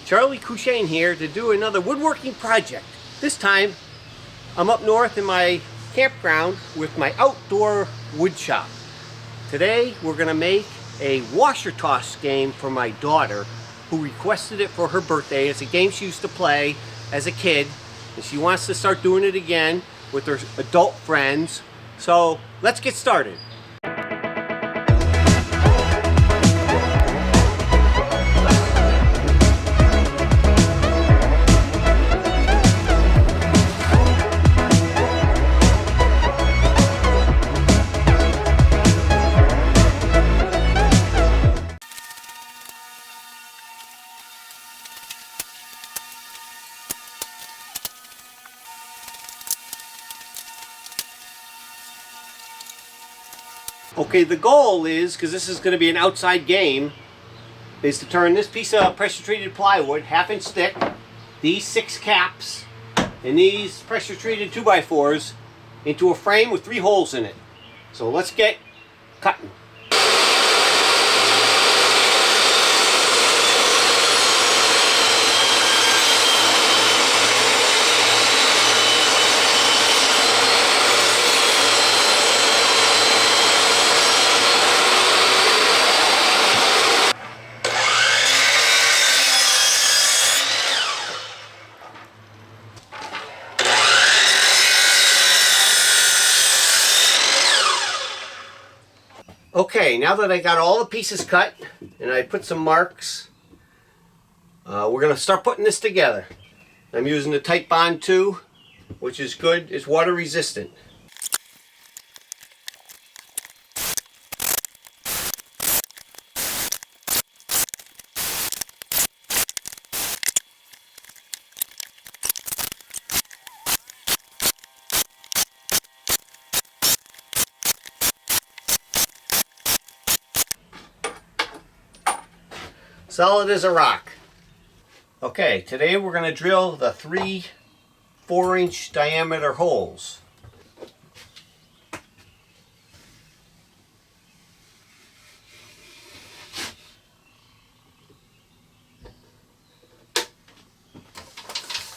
Charlie Cushane here to do another woodworking project. This time I'm up north in my campground with my outdoor wood shop. Today we're going to make a washer toss game for my daughter who requested it for her birthday. It's a game she used to play as a kid and she wants to start doing it again with her adult friends. So let's get started. Okay, the goal is, because this is going to be an outside game, is to turn this piece of pressure treated plywood, 1/2 inch thick, these 6 caps, and these pressure treated 2x4s into a frame with 3 holes in it. So let's get cutting. Okay, now that I got all the pieces cut and I put some marks, we're going to start putting this together. I'm using the Titebond 2, which is good. It's water resistant. Solid as a rock. Okay, today we're going to drill the 3 4-inch diameter holes.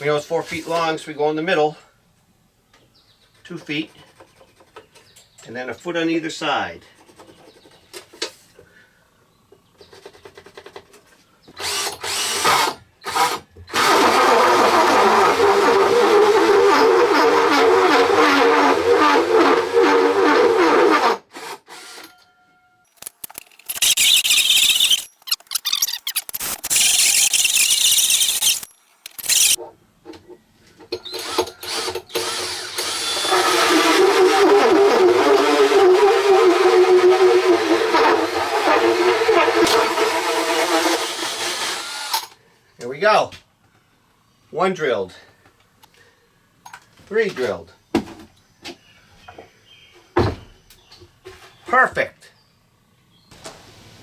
We know it's 4 feet long, so we go in the middle, 2 feet, and then a foot on either side. There we go. 1 drilled. 3 drilled. Perfect.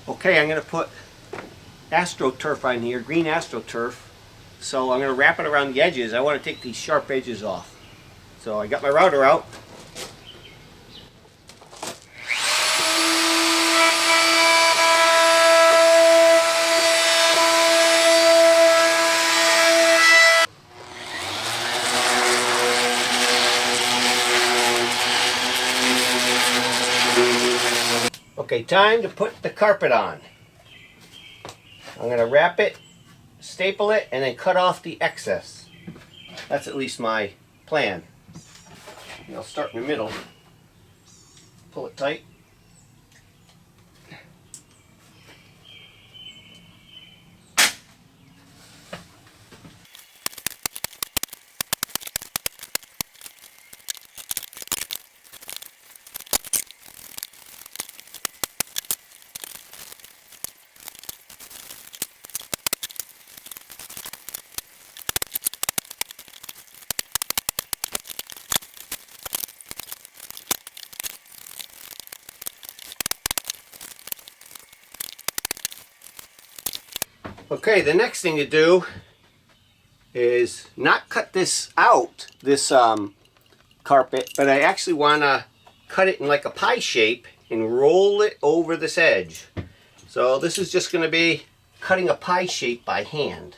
Okay, I'm going to put AstroTurf on here, green AstroTurf. So I'm going to wrap it around the edges. I want to take these sharp edges off. So I got my router out. Okay, time to put the carpet on. I'm going to wrap it, staple it, and then cut off the excess. That's at least my plan. And I'll start in the middle. Pull it tight. Okay, the next thing to do is not cut this out, this carpet, but I actually want to cut it in like a pie shape and roll it over this edge. So this is just going to be cutting a pie shape by hand.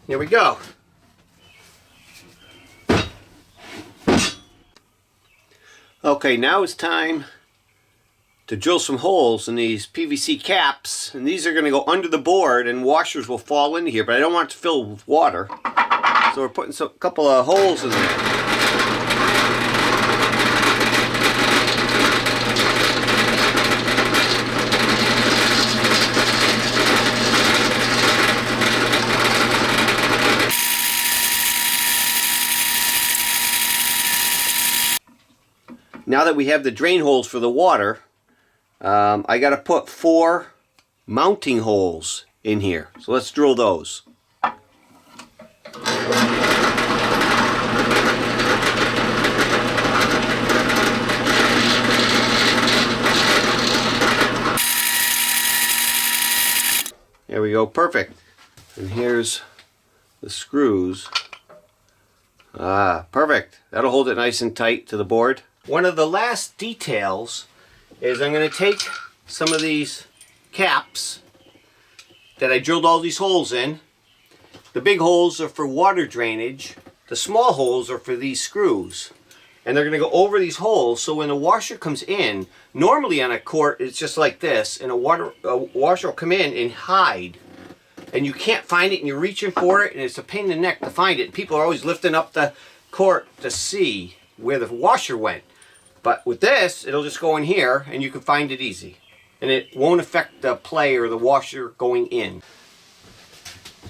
Here we go. Okay, now it's time to drill some holes in these PVC caps, and these are going to go under the board and washers will fall into here, but I don't want it to fill with water, so we're putting a couple of holes in there. Now that we have the drain holes for the water, I got to put 4 mounting holes in here. So let's drill those. There we go, perfect. And here's the screws. Perfect. That'll hold it nice and tight to the board. One of the last details is I'm going to take some of these caps that I drilled all these holes in. The big holes are for water drainage. The small holes are for these screws. And they're going to go over these holes, so when the washer comes in, normally on a quart it's just like this, and a washer will come in and hide. And you can't find it, and you're reaching for it, and it's a pain in the neck to find it. People are always lifting up the quart to see where the washer went. But with this, it'll just go in here and you can find it easy. And it won't affect the play or the washer going in.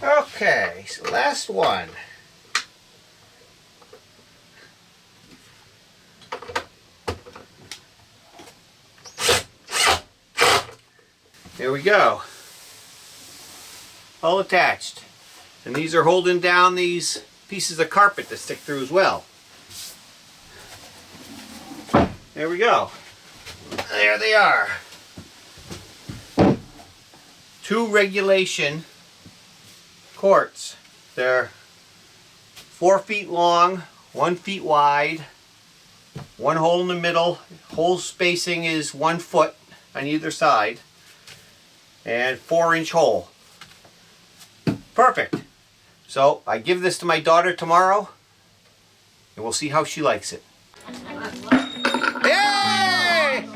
Okay, so last one. There we go. All attached. And these are holding down these pieces of carpet that stick through as well. There we go. There they are. 2 regulation quarts. They're 4 feet long, 1 feet wide, 1 hole in the middle. Hole spacing is 1 foot on either side, and 4-inch hole. Perfect. So I give this to my daughter tomorrow, and we'll see how she likes it. Yay!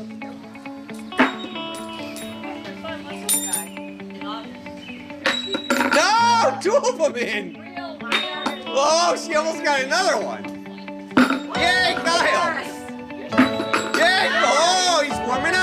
No! 2 of them in! Oh, she almost got another one! Yay, Kyle! Yay! Oh, he's warming up!